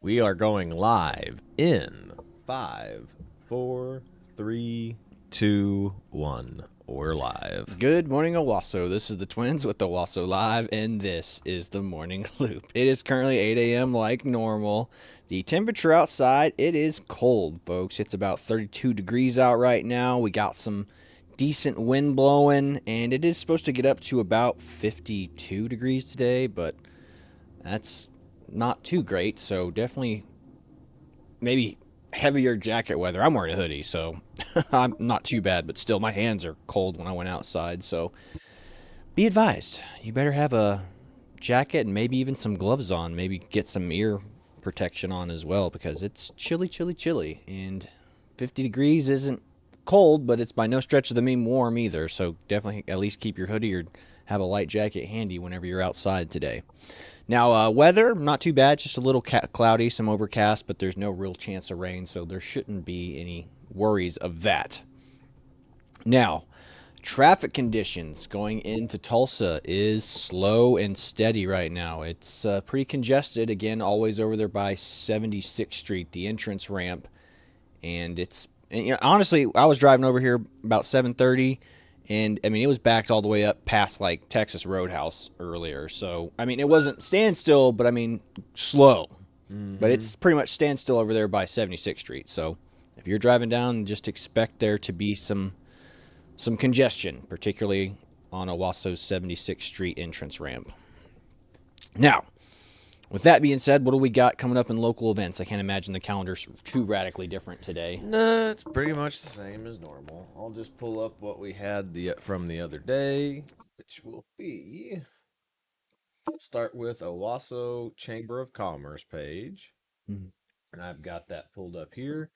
We are going live in 5, 4, 3, 2, 1. We're live. Good morning, Owasso. This is the Twins with Owasso Live, and this is the Morning Loop. It is currently 8 a.m. like normal. The temperature outside, it is cold, folks. It's about 32 degrees out right now. We got some decent wind blowing, and it is supposed to get up to about 52 degrees today, but that's not too great, so definitely maybe heavier jacket weather. I'm wearing a hoodie, so I'm not too bad, but still my hands are cold when I went outside, so be advised, you better have a jacket and maybe even some gloves on, maybe get some ear protection on as well, because it's chilly, chilly, chilly, and 50 degrees isn't cold, but it's by no stretch of the mean warm either, so definitely at least keep your hoodie or have a light jacket handy whenever you're outside today. Now, weather, not too bad, just a little cloudy, some overcast, but there's no real chance of rain, so there shouldn't be any worries of that. Now, traffic conditions going into Tulsa is slow and steady right now. It's pretty congested, again, always over there by 76th Street, the entrance ramp, and honestly, I was driving over here about 7:30. And, I mean, it was backed all the way up past, like, Texas Roadhouse earlier. So, I mean, it wasn't standstill, but, I mean, slow. But it's pretty much standstill over there by 76th Street. So, if you're driving down, just expect there to be some congestion, particularly on Owasso's 76th Street entrance ramp. Now, with that being said, what do we got coming up in local events? I can't imagine the calendar's too radically different today. No, it's pretty much the same as normal. I'll just pull up what we had from the other day, which will be... Start with Owasso Chamber of Commerce page. Mhm. And I've got that pulled up here.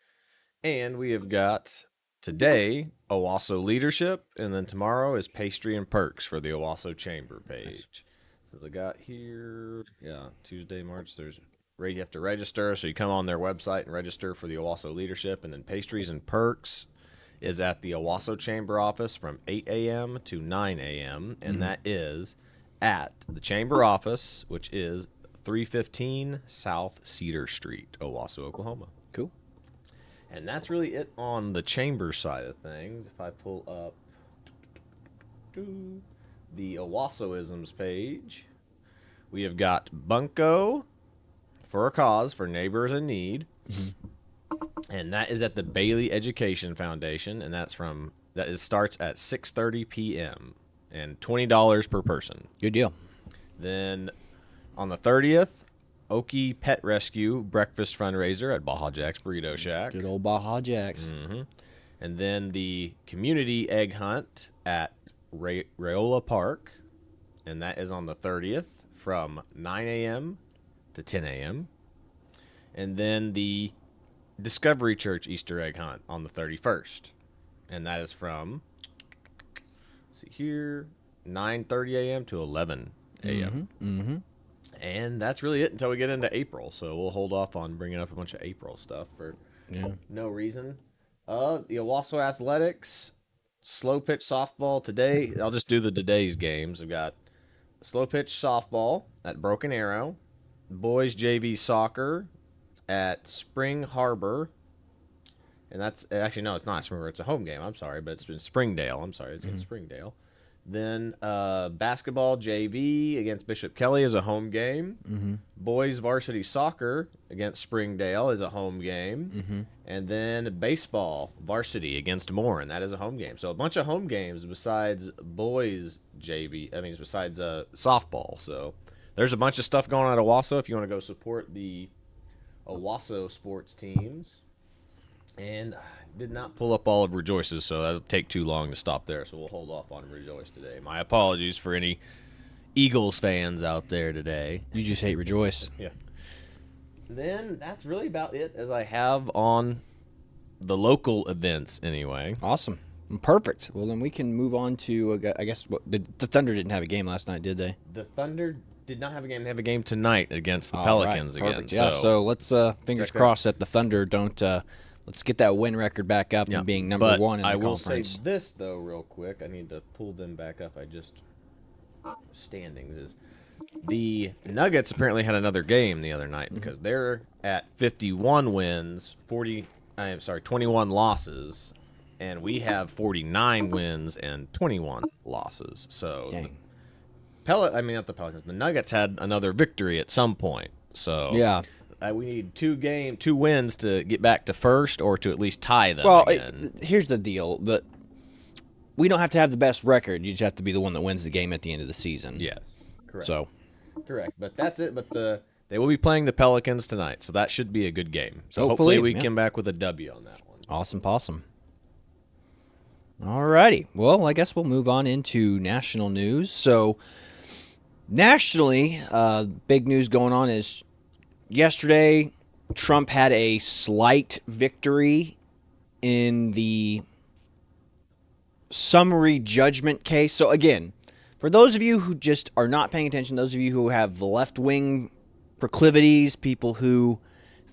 And we have got today Owasso Leadership, and then tomorrow is Pastry and Perks for the Owasso Chamber page. Nice. So they got here, Tuesday, March. You have to register, so you come on their website and register for the Owasso Leadership, and then Pastries and Perks is at the Owasso Chamber office from 8 a.m. to 9 a.m., and that is at the Chamber office, which is 315 South Cedar Street, Owasso, Oklahoma. Cool. And that's really it on the chamber side of things. If I pull up the Owassoisms page, we have got Bunko for a cause for neighbors in need. And that is at the Bailey Education Foundation, and starts at 6:30 p.m. and $20 per person. Good deal. Then on the 30th, Okie Pet Rescue breakfast fundraiser at Baja Jack's Burrito Shack. Good old Baja Jacks. And then the community egg hunt at Rayola Park, and that is on the 30th from 9 a.m. to 10 a.m. And then the Discovery Church Easter egg hunt on the 31st, and that is from 9:30 a.m. to 11 a.m. And that's really it until we get into April. So we'll hold off on bringing up a bunch of April stuff for no reason. The Owasso Athletics, slow pitch softball today. I'll just do the today's games. I've got slow pitch softball at Broken Arrow, boys JV soccer at Spring Harbor. And that's actually, no, it's not Spring. It's a home game. I'm sorry, but it's in Springdale. It's in Springdale. Then basketball JV against Bishop Kelly is a home game. Boys varsity soccer against Springdale is a home game. And then baseball varsity against Moore, and that is a home game. So a bunch of home games besides boys JV. Besides softball. So there's a bunch of stuff going on at Owasso if you want to go support the Owasso sports teams. And I did not pull up all of Rejoice's, so that'll take too long to stop there, so we'll hold off on Rejoice today. My apologies for any Eagles fans out there today. You just hate Rejoice. Yeah. Then that's really about it as I have on the local events anyway. Awesome. Perfect. Well, then we can move on to, I guess, the Thunder didn't have a game last night, did they? The Thunder did not have a game. They have a game tonight against the Pelicans again. Perfect. Yeah, so let's fingers crossed that the Thunder don't let's get that win record back up and being number one in the conference. I will say this, though, real quick. I need to pull them back up. Standings is The Nuggets apparently had another game the other night because they're at 51 wins, 21 losses, and we have 49 wins and 21 losses. So Dang. not the Pelicans. The Nuggets had another victory at some point. So Yeah. we need two wins to get back to first, or to at least tie them again. Here's the deal: we don't have to have the best record. You just have to be the one that wins the game at the end of the season. Yes, correct. So, correct. But that's it. But they will be playing the Pelicans tonight, so that should be a good game. So hopefully we come back with a W on that one. Awesome possum. Alrighty. Well, I guess we'll move on into national news. So, nationally, big news going on is yesterday, Trump had a slight victory in the summary judgment case. So, again, for those of you who just are not paying attention, those of you who have left-wing proclivities, people who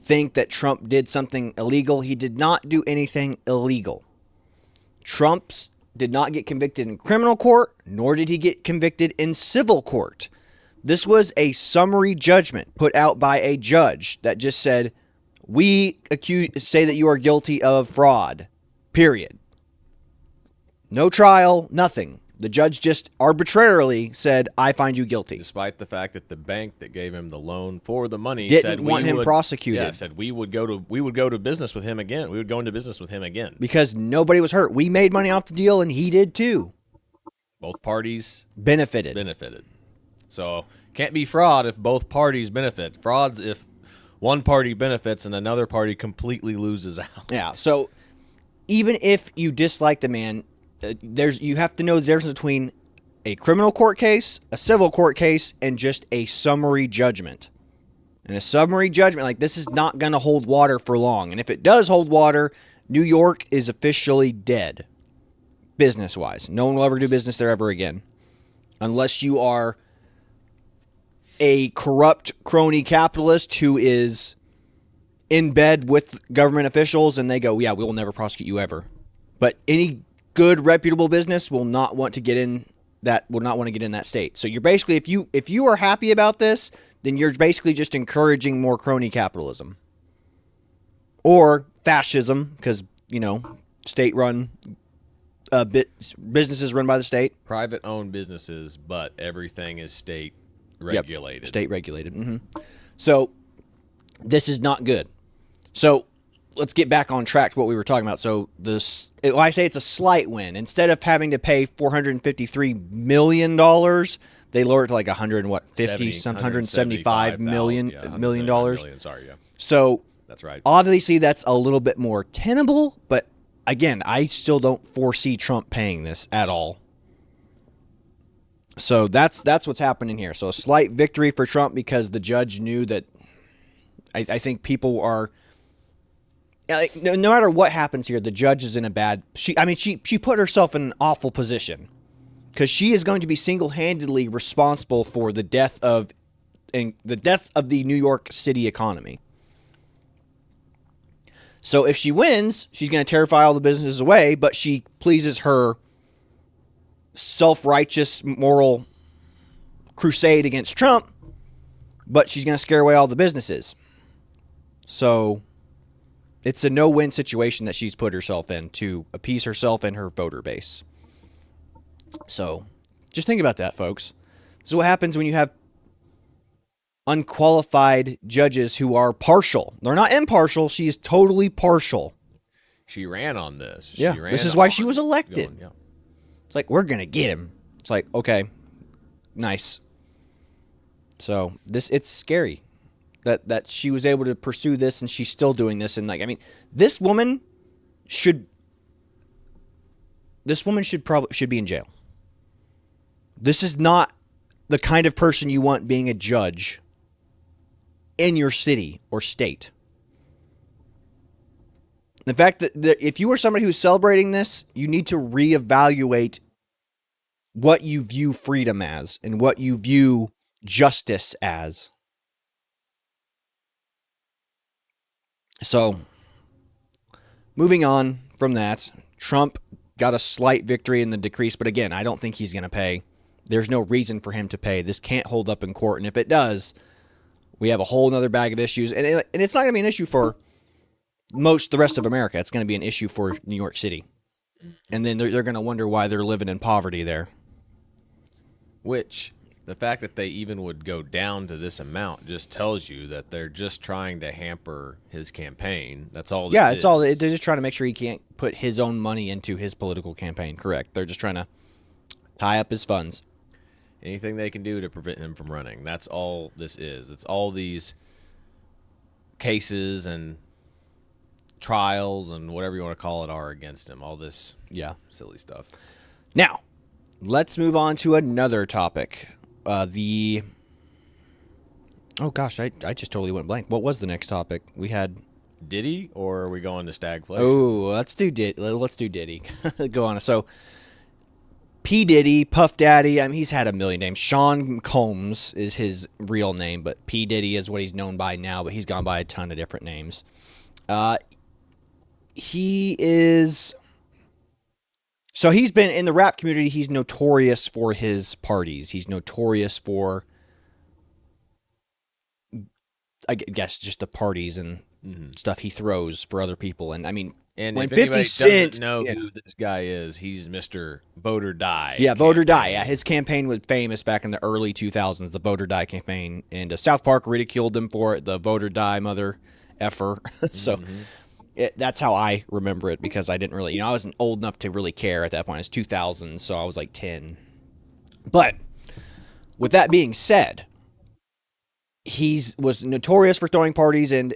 think that Trump did something illegal, he did not do anything illegal. Trump did not get convicted in criminal court, nor did he get convicted in civil court. This was a summary judgment put out by a judge that just said, we say that you are guilty of fraud, period. No trial, nothing. The judge just arbitrarily said, I find you guilty. Despite the fact that the bank that gave him the loan for the money didn't want him prosecuted. Yeah, said we would go to business with him again. We would go into business with him again. Because nobody was hurt. We made money off the deal, and he did too. Both parties benefited. So can't be fraud if both parties benefit. Fraud's if one party benefits and another party completely loses out. Yeah. So even if you dislike the man, you have to know the difference between a criminal court case, a civil court case, and just a summary judgment. And a summary judgment like this is not going to hold water for long. And if it does hold water, New York is officially dead, business-wise. No one will ever do business there ever again, unless you are a corrupt crony capitalist who is in bed with government officials and they go, yeah, we will never prosecute you ever. But any good reputable business will not want to get in that state. So you're basically, if you are happy about this, then you're basically just encouraging more crony capitalism or fascism, because state-run businesses run by the state, private-owned businesses, but everything is state regulated. Yep, state regulated. Mm-hmm. So this is not good. So let's get back on track to what we were talking about. So I say it's a slight win. Instead of having to pay $453 million, they lower it to like $175 million. Sorry, yeah. So that's right. Obviously, that's a little bit more tenable. But again, I still don't foresee Trump paying this at all. So that's what's happening here. So a slight victory for Trump because the judge knew that. I think people are. No matter what happens here, the judge is in a bad. She put herself in an awful position because she is going to be single-handedly responsible for the death of the New York City economy. So if she wins, she's going to terrify all the businesses away, but she pleases her self-righteous moral crusade against Trump, but she's going to scare away all the businesses. So it's a no-win situation that she's put herself in to appease herself and her voter base. So just think about that, folks. This is what happens when you have unqualified judges who are partial. They're not impartial. She is totally partial. She ran on this. This is why she was elected. It's like, we're going to get him. It's like, okay, nice. So it's scary that she was able to pursue this and she's still doing this. And this woman should be in jail. This is not the kind of person you want being a judge in your city or state. The fact that if you are somebody who's celebrating this, you need to reevaluate what you view freedom as and what you view justice as. So, moving on from that, Trump got a slight victory in the decrease, but again, I don't think he's going to pay There's no reason for him to pay. This can't hold up in court. And if it does, we have a whole other bag of issues. And it's not going to be an issue for the rest of America. It's going to be an issue for New York City. And then they're going to wonder why they're living in poverty there. Which, the fact that they even would go down to this amount just tells you that they're just trying to hamper his campaign. That's all this is. Yeah, it's all. They're just trying to make sure he can't put his own money into his political campaign. Correct. They're just trying to tie up his funds. Anything they can do to prevent him from running. That's all this is. It's all these cases and trials and whatever you want to call it are against him. All this silly stuff. Now, let's move on to another topic. Oh gosh, I just totally went blank. What was the next topic? We had Diddy, or are we going to Stagflation? Oh, let's do Diddy. Go on. So, P-Diddy, Puff Daddy, I mean, he's had a million names. Sean Combs is his real name, but P-Diddy is what he's known by now, but he's gone by a ton of different names. He is... So he's been, in the rap community, he's notorious for his parties. He's notorious for, I guess, just the parties and stuff he throws for other people. And, I mean... And when if anybody 50 Cent, doesn't know who this guy is, he's Mr. Vote or Die. Yeah, Vote or Die. Yeah, his campaign was famous back in the early 2000s, the Vote or Die campaign. And South Park ridiculed him for it, the Vote or Die mother effer. So that's how I remember it, because I didn't really, I wasn't old enough to really care at that point. It was 2000, so I was like 10. But with that being said, he was notorious for throwing parties. And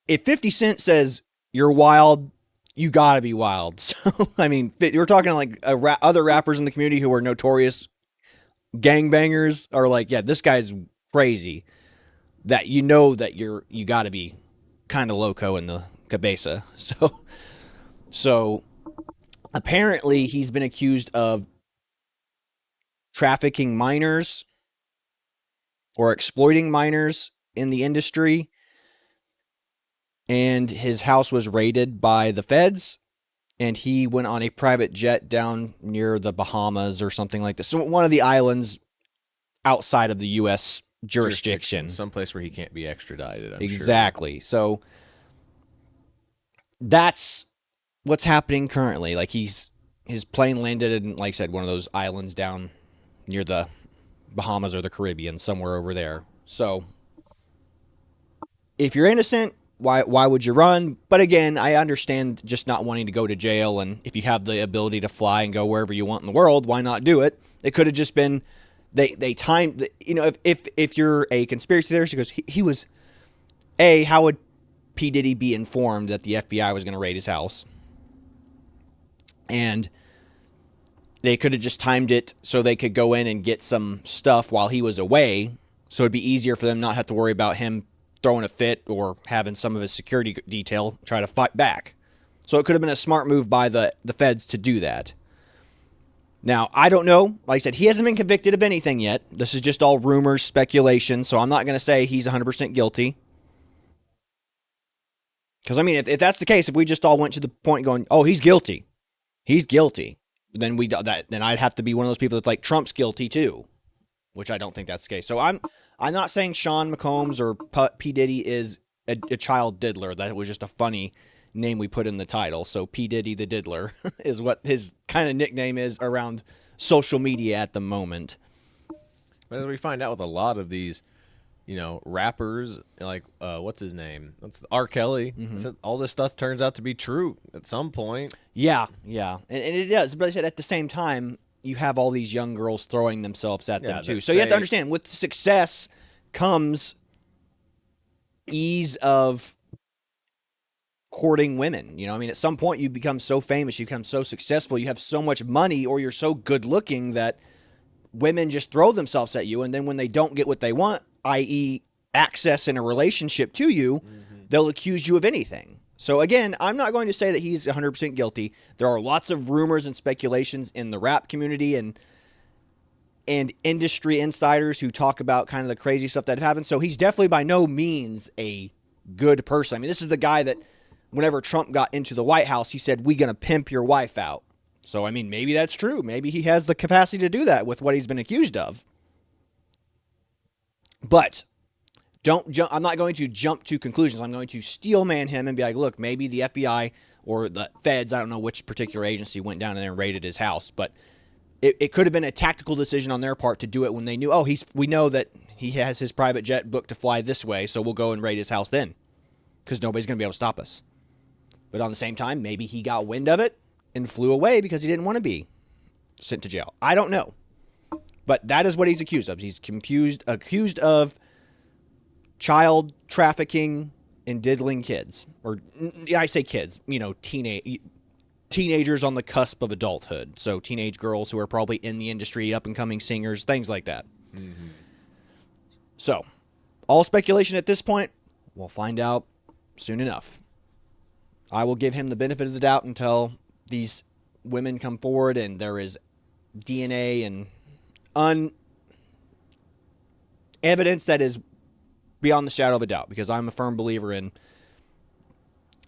if 50 Cent says, "You're wild," you gotta be wild. So, I mean, you're talking like other rappers in the community who are notorious gangbangers are like, yeah, this guy's crazy. That that you gotta be kind of loco in the cabeza. So apparently he's been accused of trafficking minors or exploiting minors in the industry. And his house was raided by the feds, and he went on a private jet down near the Bahamas or something like this. So one of the islands outside of the U.S. jurisdiction. Someplace where he can't be extradited, I'm exactly. Sure. So that's what's happening currently. Like his plane landed in, like I said, one of those islands down near the Bahamas or the Caribbean, somewhere over there. So if you're innocent, why would you run? But again, I understand just not wanting to go to jail, and if you have the ability to fly and go wherever you want in the world, why not do it? It could have just been they timed, if you're a conspiracy theorist, because he was how would P. Diddy be informed that the FBI was going to raid his house? And they could have just timed it so they could go in and get some stuff while he was away, so it'd be easier for them not have to worry about him throwing a fit or having some of his security detail try to fight back. So it could have been a smart move by the feds to do that. Now, I don't know. Like I said, he hasn't been convicted of anything yet. This is just all rumors, speculation, so I'm not going to say he's 100% guilty. Because, I mean, if that's the case, if we just all went to the point going, oh, he's guilty, then then I'd have to be one of those people that's like, Trump's guilty too, which I don't think that's the case. So I'm not saying Sean McCombs or P. Diddy is a child diddler. That was just a funny name we put in the title. So P. Diddy the Diddler is what his kind of nickname is around social media at the moment. But as we find out with a lot of these, rappers, like, what's his name? That's R. Kelly. Mm-hmm. All this stuff turns out to be true at some point. Yeah. And it does. But I said at the same time, you have all these young girls throwing themselves at them too. So you have to understand, with success comes ease of courting women. At some point you become so famous, you become so successful, you have so much money, or you're so good looking that women just throw themselves at you. And then when they don't get what they want, i.e. access in a relationship to you, they'll accuse you of anything. So again, I'm not going to say that he's 100% guilty. There are lots of rumors and speculations in the rap community and industry insiders who talk about kind of the crazy stuff that happened. So he's definitely by no means a good person. I mean, this is the guy that whenever Trump got into the White House, he said, "We're going to pimp your wife out." So, I mean, maybe that's true. Maybe he has the capacity to do that with what he's been accused of. But don't jump. I'm not going to jump to conclusions. I'm going to steel man him and be like, look, maybe the FBI or the feds, I don't know which particular agency went down in there and raided his house, but it could have been a tactical decision on their part to do it when they knew, we know that he has his private jet booked to fly this way, so we'll go and raid his house then, because nobody's going to be able to stop us. But on the same time, maybe he got wind of it and flew away because he didn't want to be sent to jail. I don't know. But that is what he's accused of. He's accused of child trafficking and diddling kids. Or, I say kids, teenagers on the cusp of adulthood. So teenage girls who are probably in the industry, up-and-coming singers, things like that. Mm-hmm. So, all speculation at this point. We'll find out soon enough. I will give him the benefit of the doubt until these women come forward and there is DNA and evidence that is beyond the shadow of a doubt, because I'm a firm believer in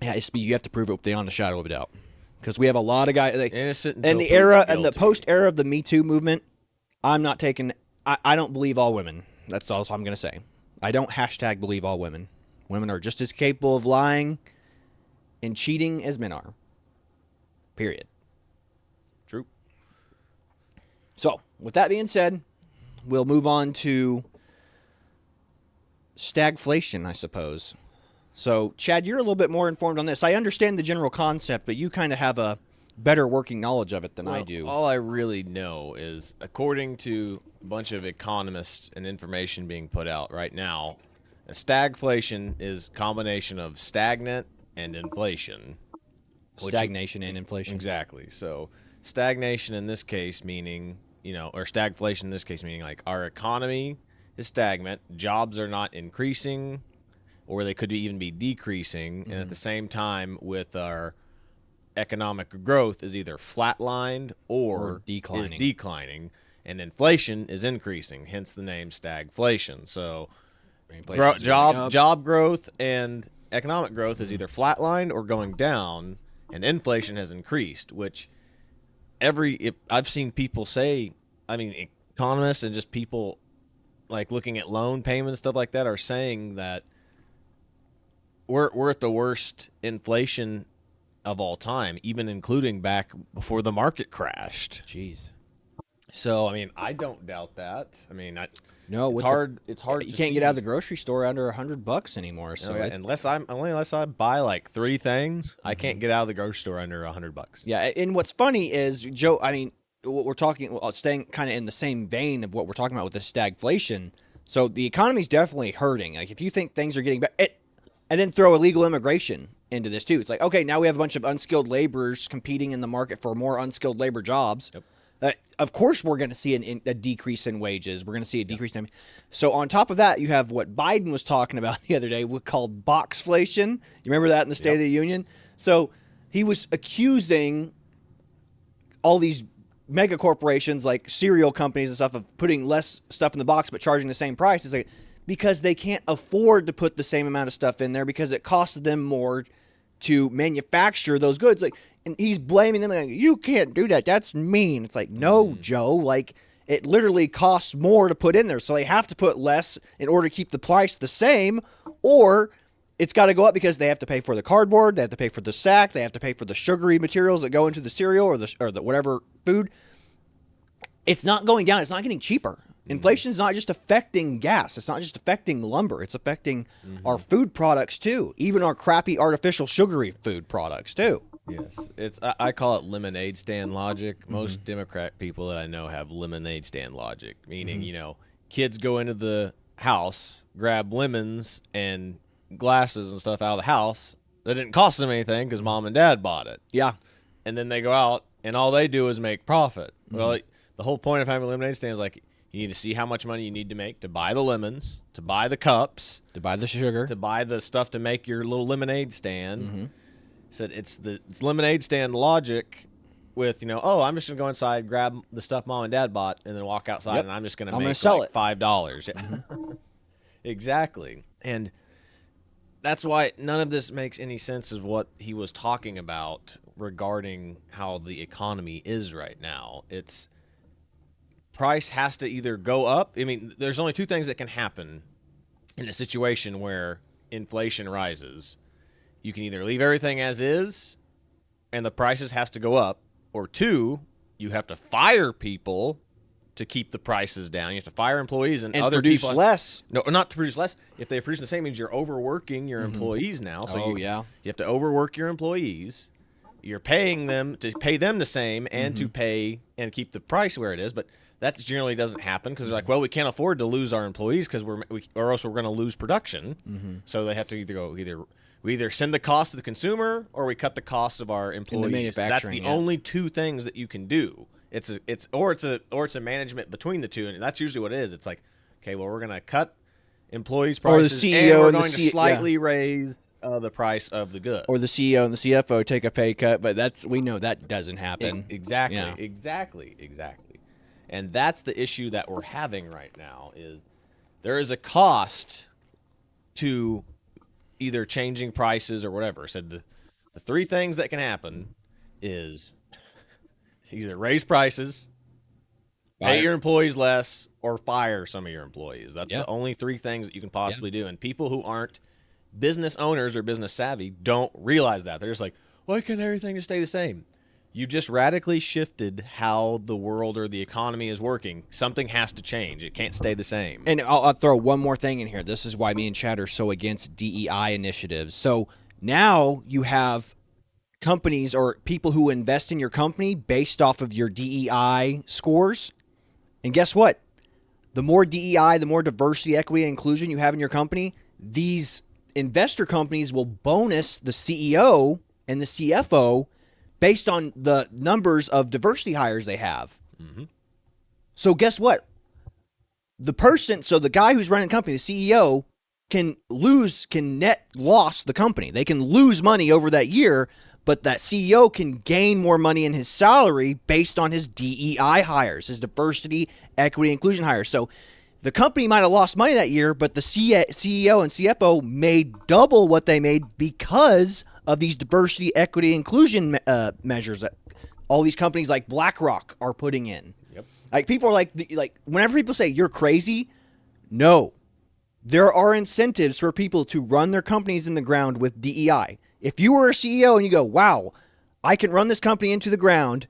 you have to prove it beyond the shadow of a doubt, because we have a lot of guys innocent in the era and the post era of the Me Too movement. I don't believe all women. That's all I'm going to say. I don't #believe all women. Women are just as capable of lying and cheating as men are. Period. True. So, with that being said, we'll move on to stagflation, I suppose. So, Chad, you're a little bit more informed on this. I understand the general concept, but you kind of have a better working knowledge of it than I do. All I really know is, according to a bunch of economists and information being put out right now, a stagflation is a combination of stagnant and inflation. Stagnation and inflation. Exactly. So stagnation in this case meaning, or stagflation in this case meaning like our economy is stagnant, jobs are not increasing, or they could even be decreasing, and at the same time with our economic growth is either flatlined or declining. Is declining, and inflation is increasing, hence the name stagflation. So job growth and economic growth is either flatlined or going down, and inflation has increased, which I've seen people say, economists and just people like looking at loan payments, stuff like that, are saying that we're at the worst inflation of all time, even including back before the market crashed. Jeez. So, I don't doubt that. It's hard. You can't get out of the grocery store under $100 anymore. So unless I buy like 3 things, I can't get out of the grocery store under $100. Yeah, and what's funny is, Joe, what we're talking, staying kind of in the same vein of what we're talking about with this stagflation. So the economy's definitely hurting. Like, if you think things are getting better, and then throw illegal immigration into this too. It's like, okay, now we have a bunch of unskilled laborers competing in the market for more unskilled labor jobs. Yep. Of course, we're going to see a decrease in wages. We're going to see a decrease in. So on top of that, you have what Biden was talking about the other day, called boxflation. You remember that in the State of the Union? So he was accusing all these mega corporations like cereal companies and stuff of putting less stuff in the box but charging the same price. It's like, because they can't afford to put the same amount of stuff in there because it costs them more to manufacture those goods. Like, and he's blaming them, like, you can't do that. That's mean. It's like, no, Joe. Like, it literally costs more to put in there. So they have to put less in order to keep the price the same, or it's got to go up because they have to pay for the cardboard, they have to pay for the sack, they have to pay for the sugary materials that go into the cereal or the whatever food. It's not going down. It's not getting cheaper. Inflation is not just affecting gas. It's not just affecting lumber. It's affecting our food products too, even our crappy artificial sugary food products too. Yes, I call it lemonade stand logic. Most Democrat people that I know have lemonade stand logic, meaning kids go into the house, grab lemons and glasses and stuff out of the house that didn't cost them anything because mom and dad bought it. Yeah, and then they go out and all they do is make profit. Well, the whole point of having a lemonade stand is like, you need to see how much money you need to make to buy the lemons, to buy the cups, to buy the sugar, to buy the stuff to make your little lemonade stand. Said it's lemonade stand logic with, I'm just going to go inside, grab the stuff mom and dad bought, and then walk outside, and I'm just going to make sell like $5. Exactly. And that's why none of this makes any sense of what he was talking about regarding how the economy is right now. It's price has to either go up. I mean, there's only two things that can happen in a situation where inflation rises. You can either leave everything as is and the prices has to go up, or two, you have to fire people to keep the prices down. You have to fire employees and other produce people less. No, not to produce less. If they produce the same, means you're overworking your employees now. So you have to overwork your employees. You're paying them to pay them the same and to pay and keep the price where it is. But that generally doesn't happen because they're like, well, we can't afford to lose our employees because or else we're going to lose production. So they have to we either send the cost to the consumer or we cut the costs of our employees. That's the only two things that you can do. It's a management between the two, and that's usually what it is. It's like, okay, well, we're going to cut employees' prices, or the CEO and we're going to slightly raise the price of the good. Or the CEO and the CFO take a pay cut, but we know that doesn't happen. Exactly. And that's the issue that we're having right now. Is there is a cost to either changing prices or whatever. Said the three things that can happen is either raise prices, pay your employees less, or fire some of your employees. That's the only three things that you can possibly do. And people who aren't business owners or business savvy don't realize that. They're just like, why can't everything just stay the same? You just radically shifted how the world or the economy is working. Something has to change. It can't stay the same. And I'll throw one more thing in here. This is why me and Chad are so against DEI initiatives. So now you have companies or people who invest in your company based off of your DEI scores. And guess what? The more DEI, the more diversity, equity, and inclusion you have in your company, these investor companies will bonus the CEO and the CFO based on the numbers of diversity hires they have. So guess what? The guy who's running the company, the CEO, can net loss the company. They can lose money over that year, but that CEO can gain more money in his salary based on his DEI hires, his diversity, equity, inclusion hires. So the company might have lost money that year, but the CEO and CFO made double what they made because of these diversity, equity, inclusion measures that all these companies like BlackRock are putting in. Yep. Like people are like whenever people say you're crazy, no, there are incentives for people to run their companies in the ground with DEI. If you were a CEO and you go, wow, I can run this company into the ground,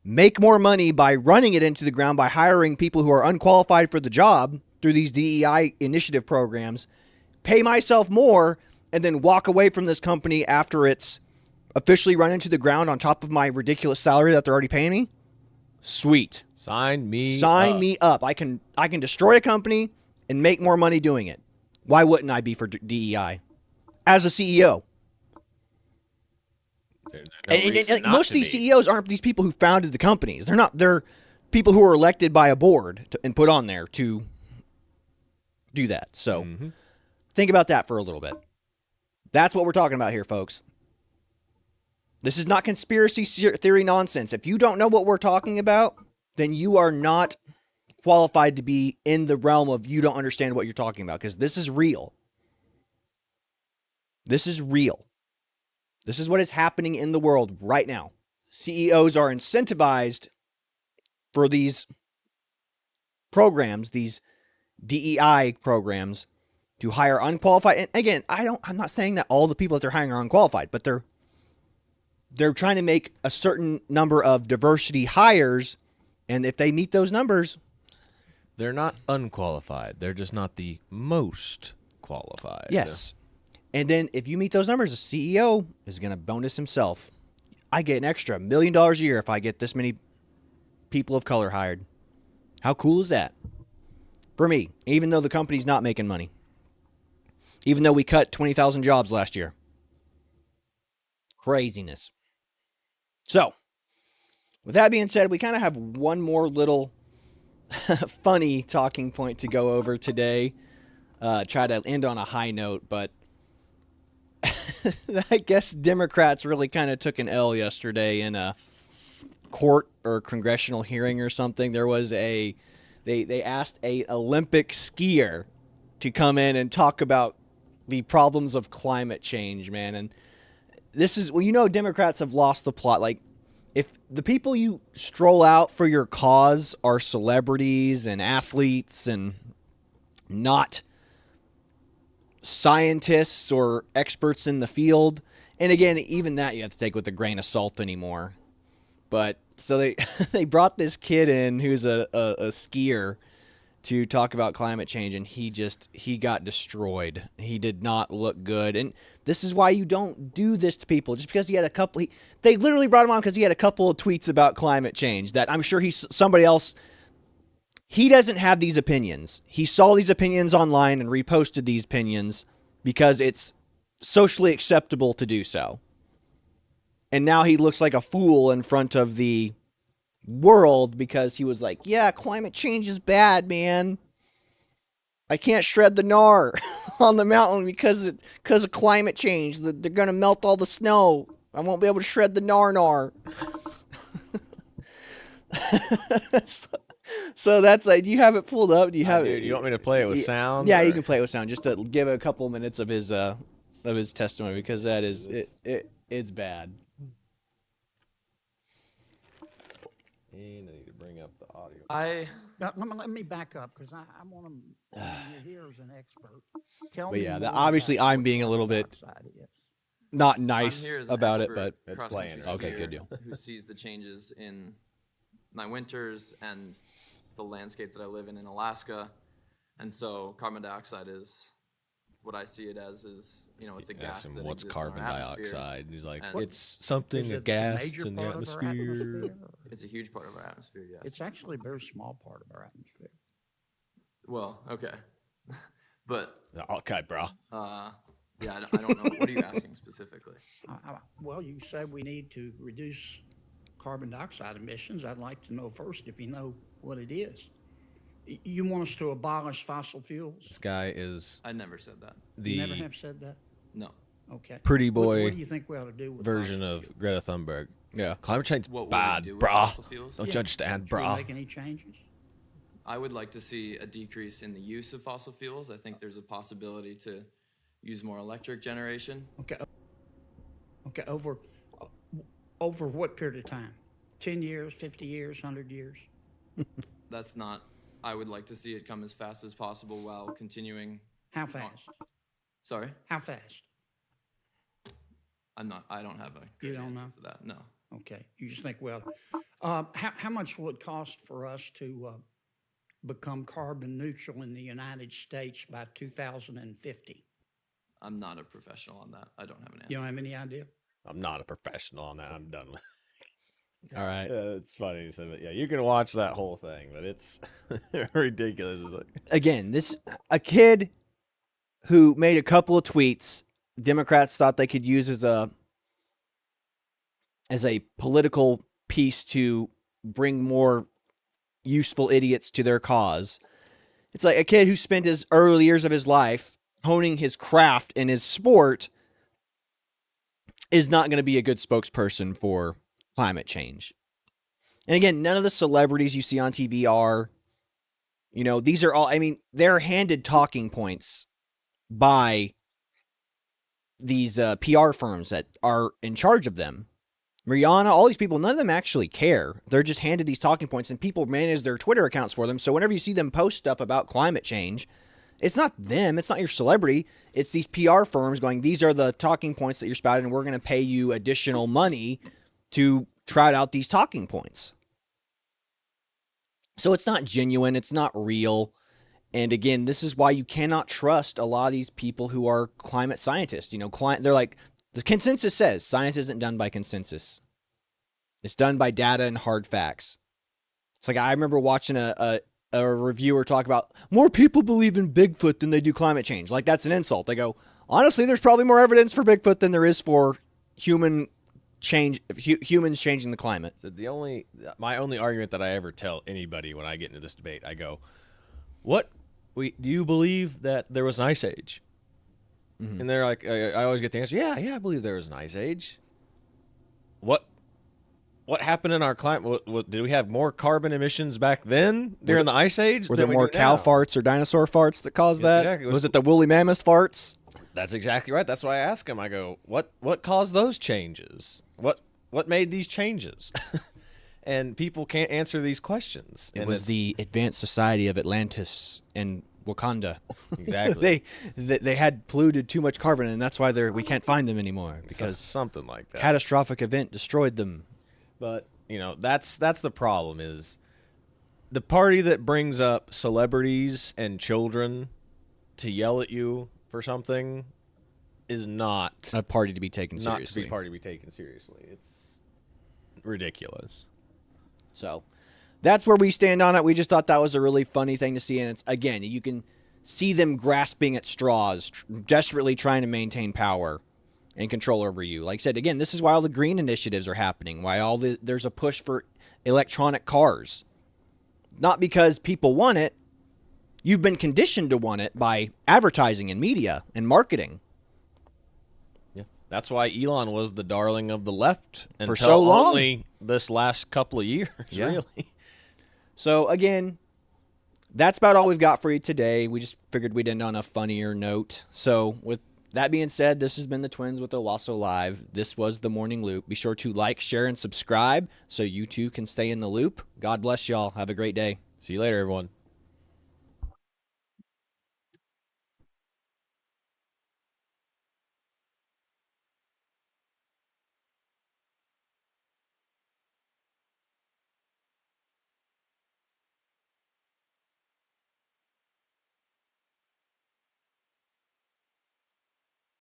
make more money by running it into the ground by hiring people who are unqualified for the job through these DEI initiative programs, pay myself more, and then walk away from this company after it's officially run into the ground on top of my ridiculous salary that they're already paying me? Sweet. Sign me up. I can destroy a company and make more money doing it. Why wouldn't I be for DEI? As a CEO. And most of these CEOs aren't these people who founded the companies. They're people who are elected by a board and put on there to do that. So think about that for a little bit. That's what we're talking about here, folks. This is not conspiracy theory nonsense. If you don't know what we're talking about, then you are not qualified to be in the realm of you don't understand what you're talking about, because this is real. This is real. This is what is happening in the world right now. CEOs are incentivized for these programs, these DEI programs, to hire unqualified. And again, I'm not saying that all the people that they're hiring are unqualified, but they're trying to make a certain number of diversity hires, and if they meet those numbers, they're not unqualified. They're just not the most qualified. Yes. And then if you meet those numbers, the CEO is going to bonus himself. I get an extra $1 million a year if I get this many people of color hired. How cool is that? For me, even though the company's not making money. Even though we cut 20,000 jobs last year. Craziness. So, with that being said, we kind of have one more little funny talking point to go over today. Try to end on a high note, but I guess Democrats really kind of took an L yesterday in a court or congressional hearing or something. There was they asked a Olympic skier to come in and talk about the problems of climate change, man. And this is, well, Democrats have lost the plot. Like, if the people you stroll out for your cause are celebrities and athletes and not scientists or experts in the field, and again, even that you have to take with a grain of salt anymore. But so they they brought this kid in who's a skier to talk about climate change, and he got destroyed. He did not look good, and this is why you don't do this to people. Just because he had a couple, they literally brought him on because he had a couple of tweets about climate change that I'm sure somebody else. He doesn't have these opinions. He saw these opinions online and reposted these opinions because it's socially acceptable to do so. And now he looks like a fool in front of the world because he was like, yeah, climate change is bad, man. I can't shred the gnar on the mountain because of climate change. They're going to melt all the snow. I won't be able to shred the gnar. So that's like, do you have it pulled up? Do you have it? Do you want me to play it with sound? Yeah, you can play it with sound just to give a couple minutes of his testimony because that is it's bad. And I need to bring up the audio. Let me back up because I want to. You're here as an expert. Tell But me. Yeah, obviously I'm being a little bit not nice about it, but it's playing. Okay, good deal. Who sees the changes in my winters and the landscape that I live in Alaska, and so carbon dioxide is what I see it as is, it's a gas that what's exists carbon in our atmosphere. dioxide? He's like, And it's something, a gas in the atmosphere. It's a huge part of our atmosphere, yeah. It's actually a very small part of our atmosphere. Well, okay. But, Okay, bro. yeah, I don't know. What are you asking specifically? Well, you said we need to reduce carbon dioxide emissions. I'd like to know first if you know what it is. You want us to abolish fossil fuels? This guy is I never said that. You never have said that? No. Okay. pretty What boy do you think we ought to do with version fossil of fuels? Greta Thunberg. Yeah. Climate change What would we bad, do with brah. fossil fuels? Don't you understand, Should we brah? make any changes? I would like to see a decrease in the use of fossil fuels. I think there's a possibility to use more electric generation. Okay. Okay. Over what period of time? 10 years, 50 years, 100 years? That's not, I would like to see it come as fast as possible while continuing. How fast? Sorry? How fast? I don't have a You good don't answer know? for that. No. Okay. You just think, well, how much will it cost for us to become carbon neutral in the United States by 2050? I'm not a professional on that. I don't have an answer. You don't have any idea? I'm not a professional on that. I'm done with it. All right. It's funny. So, yeah, you can watch that whole thing, but it's ridiculous. It's like, Again, a kid who made a couple of tweets Democrats thought they could use as a political piece to bring more useful idiots to their cause. It's like a kid who spent his early years of his life honing his craft in his sport is not going to be a good spokesperson for climate change. And again, none of the celebrities you see on TV are, these are all, they're handed talking points by these PR firms that are in charge of them. Rihanna, all these people, none of them actually care. They're just handed these talking points and people manage their Twitter accounts for them. So whenever you see them post stuff about climate change, it's not them. It's not your celebrity. It's these PR firms going, these are the talking points that you're spouting and we're going to pay you additional money to trot out these talking points. So it's not genuine. It's not real. And again, this is why you cannot trust a lot of these people who are climate scientists. They're like, the consensus says science isn't done by consensus. It's done by data and hard facts. It's like I remember watching a reviewer talk about more people believe in Bigfoot than they do climate change. Like that's an insult. They go, honestly, there's probably more evidence for Bigfoot than there is for humans changing the climate. So my only argument that I ever tell anybody when I get into this debate, I go, do you believe that there was an ice age? Mm-hmm. And they're like, I always get the answer, yeah, I believe there was an ice age. What happened in our climate? Did we have more carbon emissions back then during the ice age? Were there more cow farts or dinosaur farts that caused that? Exactly. Was it the woolly mammoth farts? That's exactly right. That's why I ask him. I go, what caused those changes? What made these changes? And people can't answer these questions. It and was the advanced society of Atlantis and Wakanda. Exactly. they had polluted too much carbon, and that's why we can't find them anymore, because something like that. Catastrophic event destroyed them. But that's the problem, is the party that brings up celebrities and children to yell at you for something is not A party to be taken seriously. Not to be party to be taken seriously. It's ridiculous. So that's where we stand on it. We just thought that was a really funny thing to see. And it's, again, you can see them grasping at straws, desperately trying to maintain power and control over you. Like I said, again, this is why all the green initiatives are happening, why there's a push for electronic cars. Not because people want it. You've been conditioned to want it by advertising and media and marketing. That's why Elon was the darling of the left for so long. Only this last couple of years, really. So, again, that's about all we've got for you today. We just figured we'd end on a funnier note. So, with that being said, this has been the Twins with Owasso Live. This was the Morning Loop. Be sure to like, share, and subscribe so you too can stay in the loop. God bless y'all. Have a great day. See you later, everyone.